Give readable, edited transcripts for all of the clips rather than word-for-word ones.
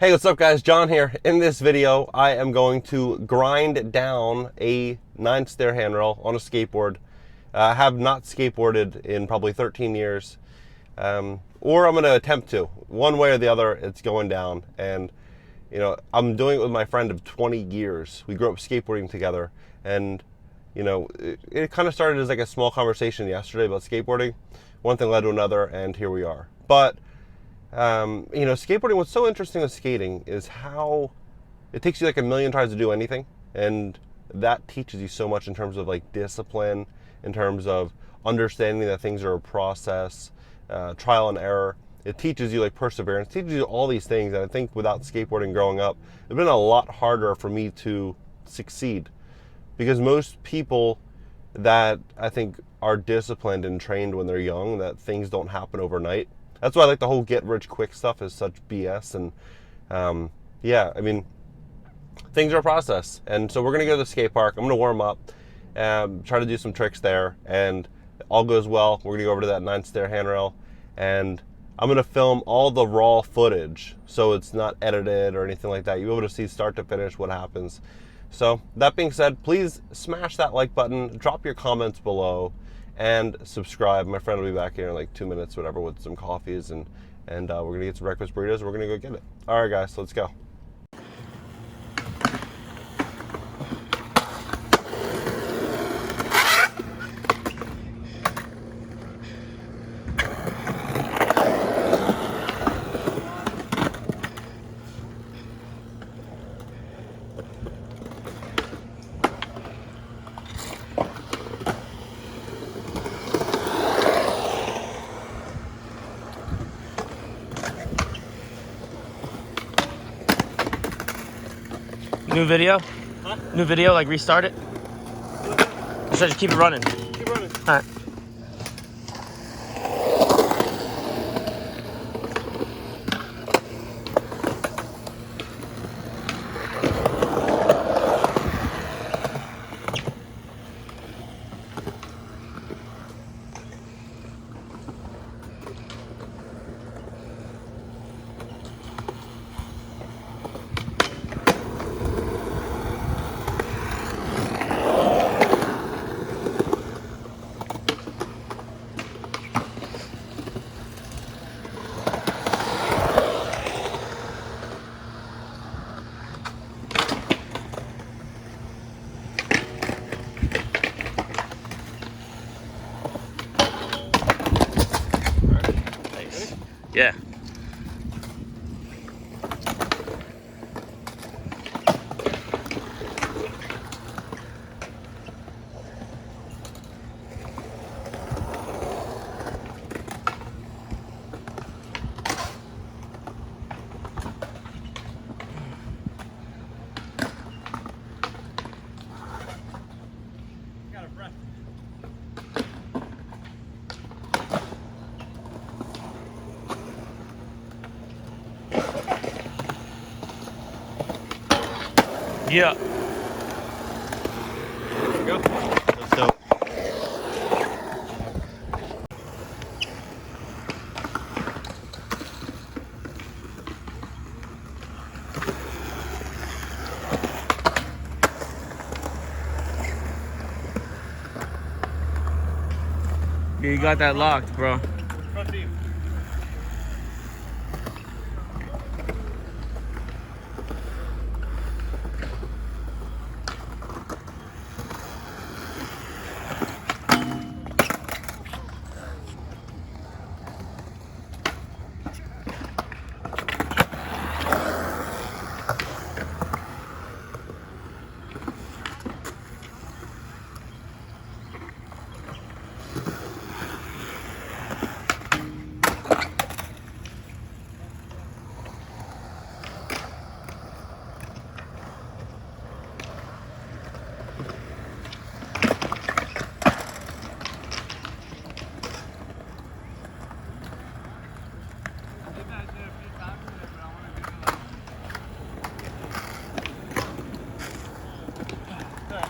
Hey, what's up guys? John here. In this video, I am going to grind down a 9-stair handrail on a skateboard. I have not skateboarded in probably 13 years, or I'm going to attempt to. One way or the other, it's going down. And, you know, I'm doing it with my friend of 20 years. We grew up skateboarding together. And, you know, it kind of started as like a small conversation yesterday about skateboarding. One thing led to another, and here we are. But you know, skateboarding, what's so interesting with skating is how it takes you like a million tries to do anything, and that teaches you so much in terms of like discipline, in terms of understanding that things are a process, trial and error. It teaches you like perseverance, it teaches you all these things, and I think without skateboarding growing up, it's been a lot harder for me to succeed, because most people that I think are disciplined and trained when they're young, that things don't happen overnight. That's why I like the whole get rich quick stuff is such BS. And yeah, I mean, things are a process. And so we're going to go to the skate park. I'm going to warm up, try to do some tricks there. And all goes well, we're going to go over to that 9-stair handrail. And I'm going to film all the raw footage, so it's not edited or anything like that. You'll be able to see start to finish what happens. So that being said, please smash that like button, drop your comments below, and subscribe. My friend will be back here in like 2 minutes, whatever, with some coffees, and we're gonna get some breakfast burritos. We're gonna go get it. All right, guys, let's go. New video? Huh? New video, like restart it? Or should I just keep it running? Keep running. All right. Yeah. Got a breath. Yeah. There we go. That's dope. Yeah, you got that locked, bro. Front deep.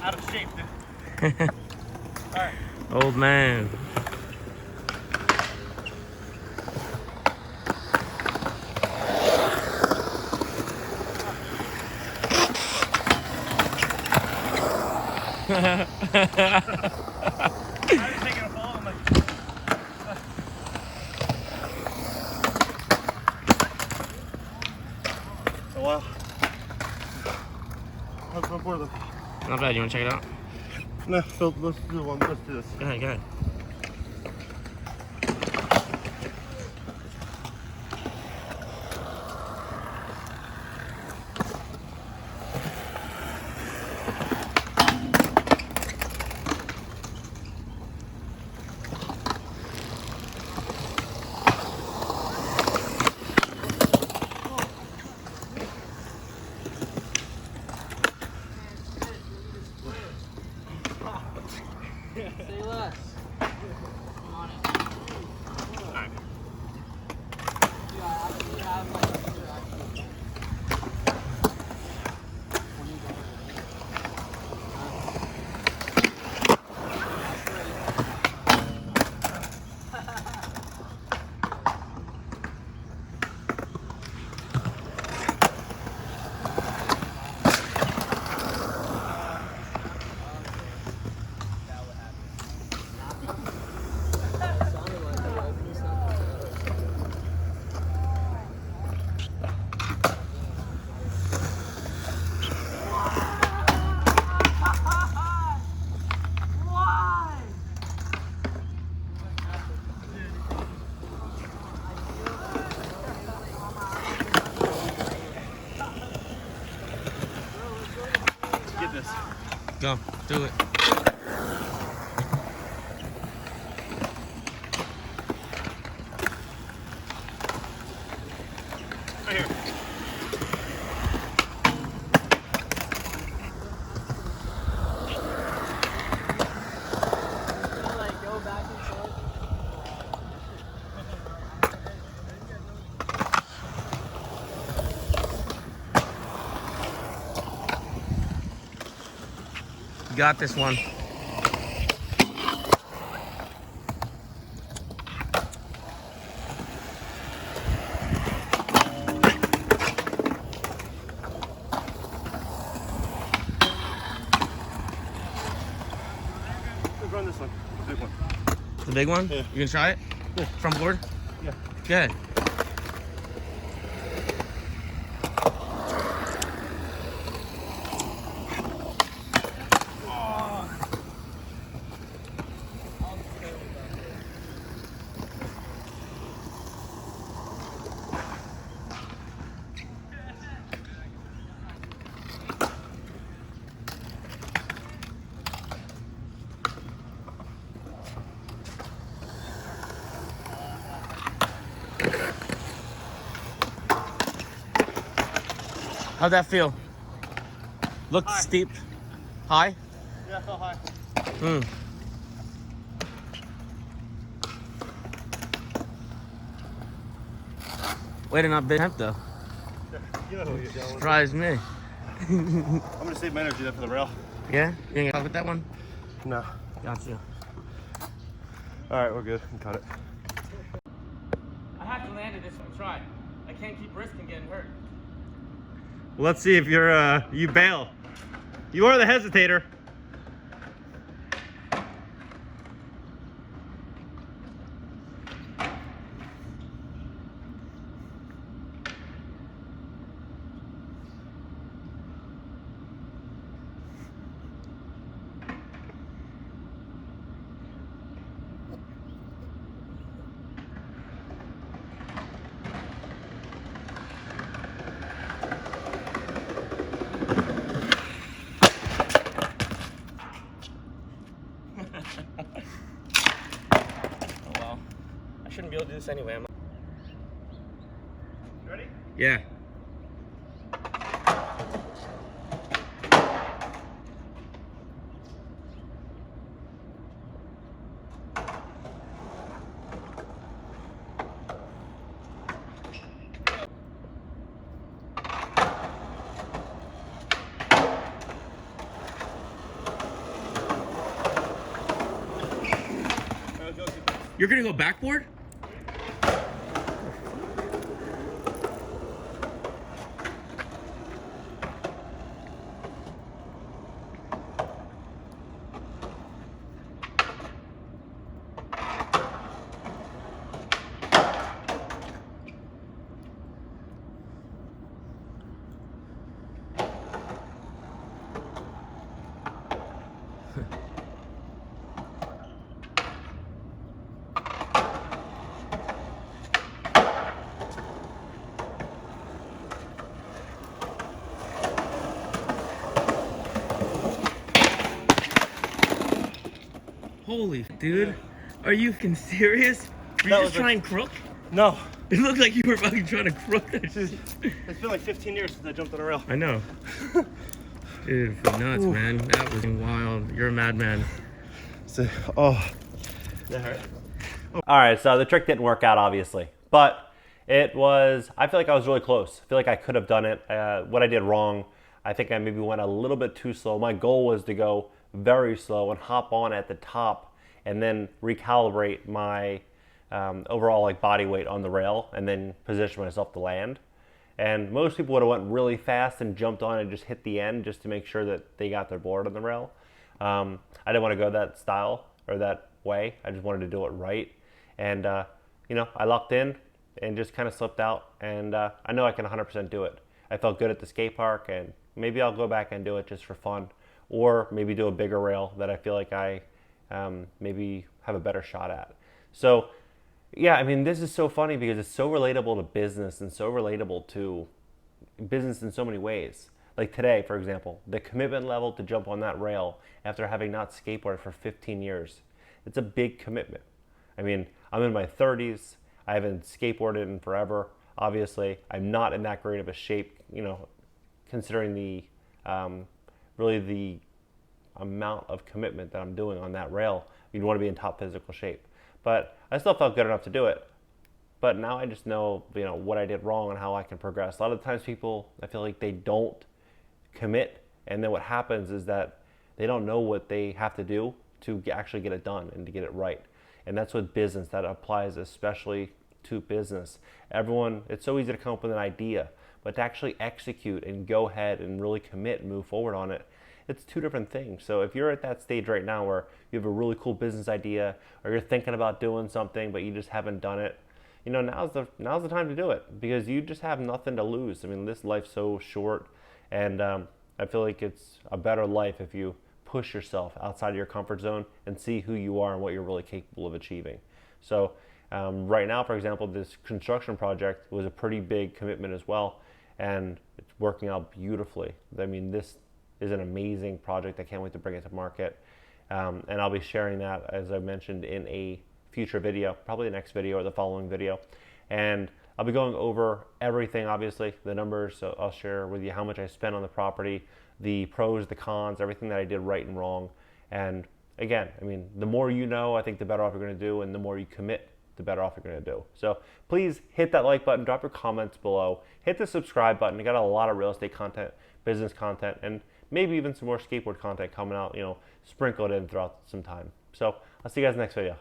Out of shape, dude. All right. Old man. taking a fall. I'm like, oh wow. How's my board look? Not bad. You want to check it out? No, Phil, let's do one. Let's do this. Go ahead. Go ahead. Say less. I'm on it. Yeah, I actually have like interaction. Get this. Go. Do it. Right here. Like go back and forth. You got this one. Let's run this one. Big one. The big one? Yeah. You gonna try it? Yeah. Front board? Yeah. Go ahead. How'd that feel? Looked High. steep. High? Yeah, I felt high. Hmm. Way to not big temp though. You know who you're going with. Surprised me. I'm gonna save my energy there for the rail. Yeah? You ain't gonna with that one? No. Gotcha. All right, we're good. We cut it. I have to land it this one try. I can't keep risking getting hurt. Let's see if you're you bail. You are the hesitator. Oh well. I shouldn't be able to do this anyway. You ready? Yeah. You're gonna go backboard? Holy, dude. Are you fucking serious? Were you That just was like- trying crook? No. It looked like you were fucking trying to crook that shit. It's been like 15 years since I jumped on a rail. I know. Dude, nuts, man. That was wild. You're a madman. So, oh. That hurt. All right, so the trick didn't work out, obviously, but it was, I feel like I was really close. I feel like I could have done it. What I did wrong, I think I maybe went a little bit too slow. My goal was to go very slow and hop on at the top and then recalibrate my overall like body weight on the rail and then position myself to land. And most people would have went really fast and jumped on and just hit the end just to make sure that they got their board on the rail. I didn't want to go that style or that way. I just wanted to do it right. And, you know, I locked in and just kind of slipped out. And I know I can 100% do it. I felt good at the skate park, and maybe I'll go back and do it just for fun. Or maybe do a bigger rail that I feel like I maybe have a better shot at. So, yeah, I mean, this is so funny because it's so relatable to business and so relatable to business in so many ways. Like today, for example, the commitment level to jump on that rail after having not skateboarded for 15 years. It's a big commitment. I mean, I'm in my 30s. I haven't skateboarded in forever. Obviously, I'm not in that great of a shape, you know, considering the really the amount of commitment that I'm doing on that rail. You'd want to be in top physical shape. But I still felt good enough to do it. But now I just know, you know, what I did wrong and how I can progress. A lot of times people, I feel like they don't commit, and then what happens is that they don't know what they have to do to actually get it done and to get it right. And that's with business. That applies especially to business. Everyone, it's so easy to come up with an idea, but to actually execute and go ahead and really commit and move forward on it, it's two different things. So if you're at that stage right now where you have a really cool business idea, or you're thinking about doing something but you just haven't done it, you know, now's the time to do it, because you just have nothing to lose. I mean, this life's so short, and I feel like it's a better life if you push yourself outside of your comfort zone and see who you are and what you're really capable of achieving. So right now, for example, this construction project was a pretty big commitment as well, and it's working out beautifully. I mean, this is an amazing project. I can't wait to bring it to market, and I'll be sharing that, as I mentioned, in a future video, probably the next video or the following video. And I'll be going over everything, obviously, the numbers. So I'll share with you how much I spent on the property, the pros, the cons, everything that I did right and wrong. And again, I mean, the more you know, I think the better off you're going to do, and the more you commit, the better off you're going to do. So please hit that like button, drop your comments below, hit the subscribe button. We got a lot of real estate content, business content, and maybe even some more skateboard content coming out, you know, sprinkled in throughout some time. So I'll see you guys in the next video.